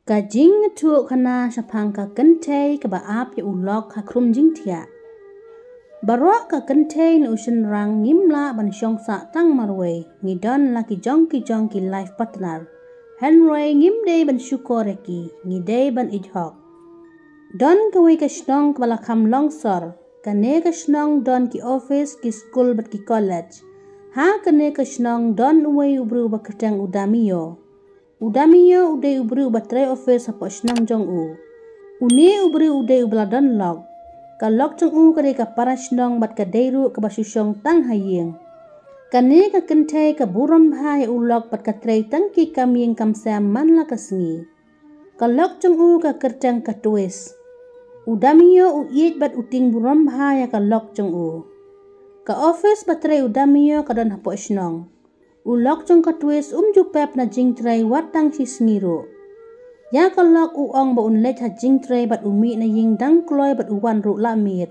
Ka jing tu kana sapang ka Kynthei ka baap ya ulok ka Khrum Jingthiah. Barok ka Kynthei na usin rang ngimla ban syong sa tang marway ngidon laki jong ki life partner. Henry ngimde ban syukoreki ngide ban ijhok. Don kawai ka snong ka balakam longsor kane ka snong don ki office ki school bat ki college. Ha kane ka snong don uway ubru bakatang udamiyo. Udamiyo uday ubru batray office hapo snong jong u. Uni ubru uday ubladon log. Ka log jong u kare ka para snong bat ka dayru ka basusyong tang haying. Kane ka Kynthei ka buram bhai ulog bat ka tray tang ki kamying kamsam man la kasngi. Ka log jong u ka kertang ka tuis. Udamiyo uyit bat uting buram bhai ka log jong u. Ka office batray udamiyo ka don hapo snong. Ulok jong ka tuis jupep na Jingthiah watang si sngiru. Ya ka lok uong ba unlet ha Jingthiah bat umi na ying dang kloy bat uwan ru la mit.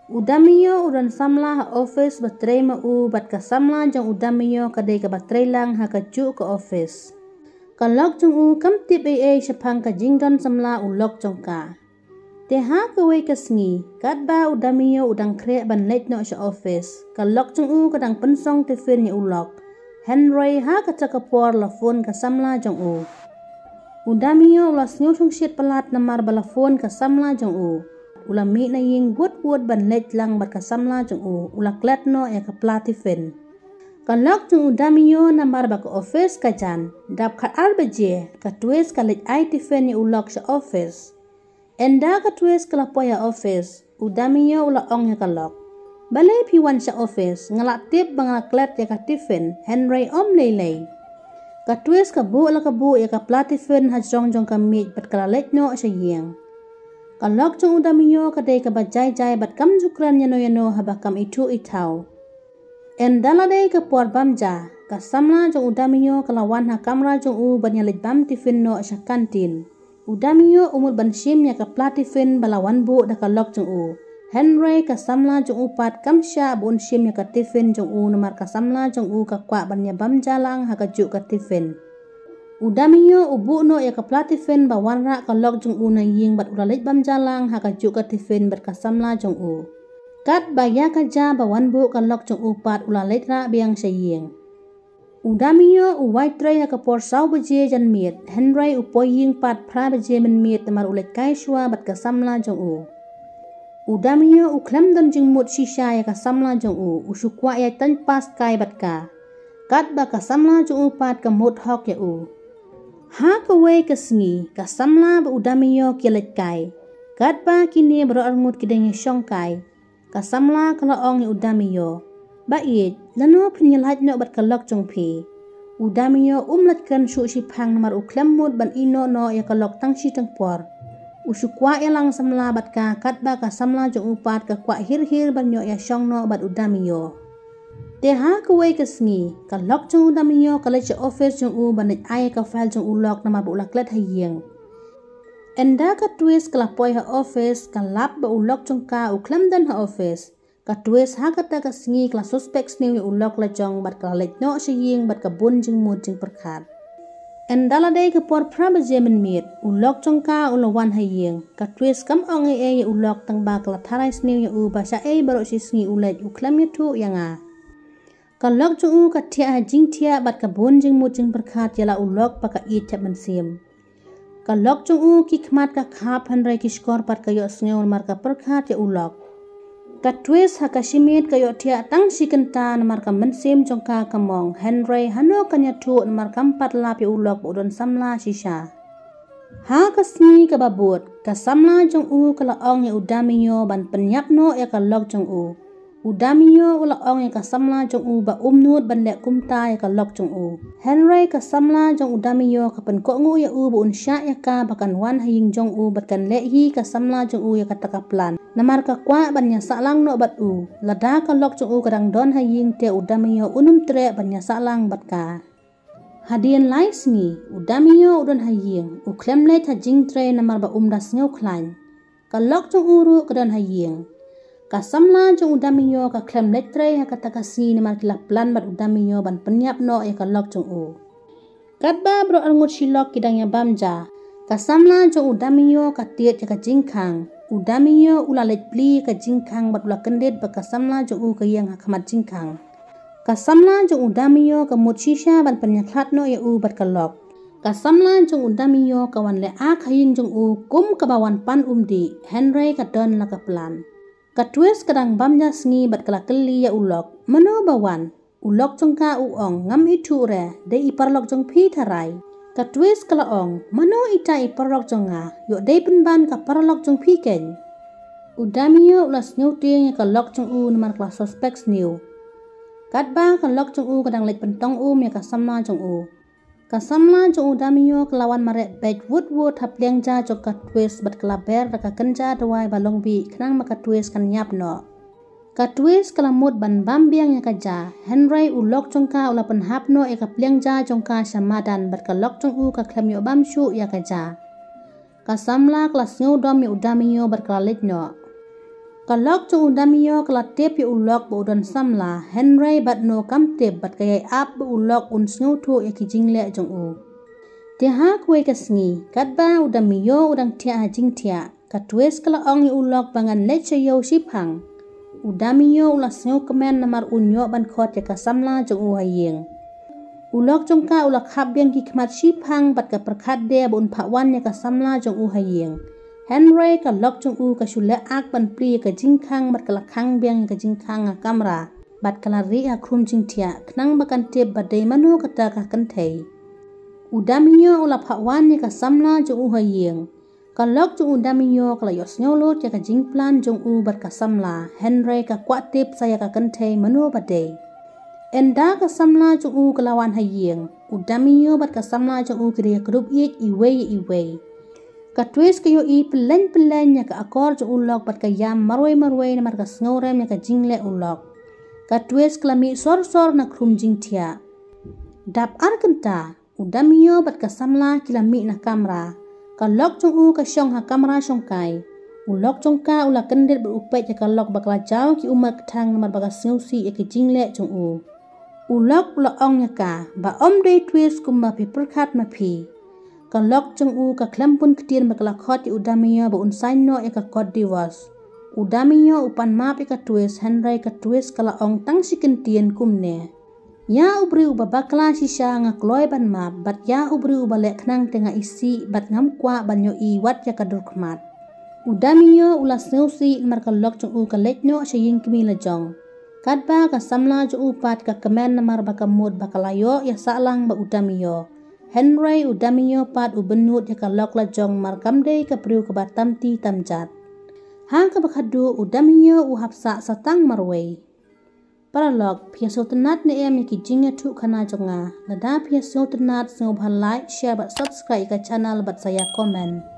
Udamiyo udan samla ha office batray ma u bat ka samla jong udamiyo kadai ka batray lang ha ka ju ka office. Ka lok jong u kam tip AA syapang ka jingdon samla ulok jong ka. Te ha kawai ka sngi, kat ba udamiyo udang krek ban let no sa office. Ka lok jong u kadang pensong te fin ni ulok. Henry ha kacakapor la phone ka samla jong u. Udamiyo ula snyo chung shit palat namar bala phone ka samla jong u. Ula mi na ying wood ban let lang bat ka samla jong u. Ula klet no ya ka plati fin. Ka lok jong udamiyo namar ba ka office ka jan. Dap ka arbaje ka tuis ka let ay ti fin ni ulok sa office. Enda ka tuis ka lapoy ya office. Udamiyo ula ong ya ka lok. Balay piwan sa office, ngalak tip bang klet ya ka tiffin, Henry lelay. Ka tuis ka bu ya ka platifin ha jong ka meet bat kalalet no sa yeng. Ka lok jong udamiyo kadai ka bajay bat kam jukran yano habakam itu itaw. En daladay ka por bamja, ka samla jong udamiyo kalawan ha kamra jong u banyalit bam tiffin no sa kantin. Udamiyo umul bansim ya ka platifin balawan bu da ka lok jong u. Henry ka samla jong upat kamsya bun sim ya ka tiffin jong u namar ka samla jong u ka kwa banya bam jalang ha ka ju ka tiffin. Udamiyo ubu no ya ka platifin ba wanra ka log jong u na ying bat ulalit bam jalang ha ka ju ka tiffin bat ka samla jong u. Kat ba ya ka ja ba wanbu ka log jong upat ulalit ra biang sa ying. Udamiyo uwai tray ya ka por saw baje jan miet. Henry upoy ying pat pra baje men miet namar ulit kai shwa bat ka samla jong u. Udamiyo uklem don jing mut shisha ya ka samla jong u usukwa ya tan pas kai bat ka. Kat ba ka samla jong u pat ka mut hok ya u. Ha ka way ka sngi ka samla ba udamiyo kialit kai. Kat ba kini bro armut kideng syong kai. Ka samla ka laong ya udamiyo. Ba it lano pinyalat no bat ka lok jong pi. Udamiyo lat kan shu si pang namar uklem mut ban ino no ya ka lok tang si tang por. Usukwa ya lang samla bat ka kat ba ka samla jong upat ka kwa hir banyo ya syong no bat udamiyo. Te ha ka way ka sngi ka lok jong udamiyo ka let sa office jong u banit ay ka file jong ulok na mabulak let hayeng. Enda ka tuis ka lapoy ha office ka lap ba ulok jong ka uklam dan ha office. Ka tuis ha kata ka sngi ka suspect sniw ya ulok la jong bat ka let no sa yeng bat ka bun jing mut jing perkat. Endaladay ka por prabaje men miet, ulok jong ka ulawan hayeng, ka twis kam ong ya ulok tang ba kala taray sniw ya uba sa baro si sngi ulet uklam ya tu ya nga. Ka lok jong u ka tia ha Jingthiah bat ka bun jing mut jing perkat ya la ulok pa ka it tap men sim. Ka lok jong u ki kmat ka khap Henry ki skor pat ka yo sngew mar ka perkat ya ulok. Ka twis ha ka simit ka yo tia tang si kenta namar ka mensim jong ka kamong Henry hano kanya tu namar kampat lap ya ulok udon samla shisha. Ha ka sngi ka babut ka samla jong u ka laong ya udamiyo ban penyap no ya ka lok jong u. Udamiyo ulaong ya ka samla jong u ba umnut ban lek kumta ya ka lok jong u. Henry ka samla jong udamiyo ka penko ya u ba unsya ya ka bakan wan haying jong u bat kan lek hi ka samla jong u ya ka takaplan. Namar ka kwa ban nya salang no bat u. Lada ka lok jong u kadang don haying te udamiyo unum tre ban nya salang bat ka. Hadian lai sngi udamiyo udon haying uklem let ha Jingthiah namar ba das ngau klan. Ka lok jong u ru kadon haying. Ka samla jong udamiyo ka klem letre ha kata kasi namar kilap plan bat udamiyo ban penyap no ya ka lok jong u. Kat ba bro arngut silok kidang ya bamja. Kasamla jong udamiyo katiet ya kajingkang. Udamiyo ulalet pli kajingkang bat ula kendet bakasamla jong kayang hakamat jingkang. Kasamla jong udamiyo kamut shisha ban penyaklat no ya bat kalok. Kasamla jong udamiyo kawan le haying jong kum kabawan pan umdi. Henry kadon la kaplan. Katwes kadang bamja sngi bat kalakeli ya ulok. Mano bawan. Ulok jong ka uong ngam itu re. De iparlok jong pi tarai. Katwes kalaong. Mano ita iparlok jong nga. Yuk de penban ka parlok jong pi ken. Udamiyo ulas nyuting ya kalok jong namar kelas suspek sniu. Katba kalok jong kadang lek pentong ya kasamla jong Kasamla jong udamiyo kelawan marek bej wood hapliang ja jong katwes bat kelaber daka kenja dawai balong bi kenang makatwes kan nyap no. Katwes kelamut ban bambiang ya kaja. Henry ulok jong ka ula penhap no ya kapliang ja jong ka syamadan bat kalok jong ka klem yo bamshu ya kaja. Kasamla kelas nyudom ya udamiyo bat kelalit no. Kalok jong udamiyo kelatip ya ulok ba udon samla. Henry bat no kamtip bat kaya ap ba ulok snutu ya kijingle jong Tiha kue kasngi. Katba udamiyo udang tia jingtia. Katwes kalaong ya ulok bangan leche yo sipang. Udamiyo ulas nyo kemen namar unyo ban kot ya kasamla jong haying. Ulok jong ka ulak habyang kikmat sipang bat ka perkade ba pakwan ya kasamla jong haying. Henry kalok jong ka shule ak ban pli ka jingkang bat kalakang biang ka jingkang kamera bat kalari Khrum Jingthiah kenang bakan tip badai manu kata ka Kynthei. Udamiyo ula pakwan ya kasamla jong haying. Kalok jong udamiyo kalayos nyolot ya ka jingplan jong bat kasamla. Henry ka kwatip saya ka Kynthei manu badai. Enda kasamla jong kelawan haying. Udamiyo bat kasamla jong kiriya kerup iwe. Katwes kayo pelen ya ka akor jong ulok bat kayam marway namar ka sngorem ya ka jingle ulok. Katwes kelami sor na Khrum Jingthiah. Dap arkenta udamiyo bat kasamla kilami na kamera. Kalok jong ka syong ha kamera syongkai. Ulok jong ka ula kendet berupet ya kalok bakal jauh ki umat ketang namar baka sngusi ya ka jingle jong Ulok ula ong ya ka ba day twes kumba pi perkat mapi. Kalok jong ka klempun ketir makalakot ya udamiyo ba unsain no ya ka kod diwas. Udamiyo upan map ya ka twes Henry ka twes kalaong tang sikentien kumne. Ya ubri uba bakla shisha nga kloy ban map bat ya ubri uba lek kenang tengah isi bat ngam kwa ban yo wat ya ka durkmat. Udamiyo ulas neusi namar kalok jong ka lekno syaying kimi lajong. Katba kasamla jong pat ka kemen namar bakamud bakalayo ya salang ba udamiyo. Henry udamiyo pat ubenut ya kalok lajong markamde ka priu ka batamti tamjat. Hang ka bakadu udamiyo uhapsa satang marway. Paralog piaso tenat ne em ki jinga tu kana jonga. Nada piaso tenat sengobhan like, share bat subscribe ka channel bat saya komen.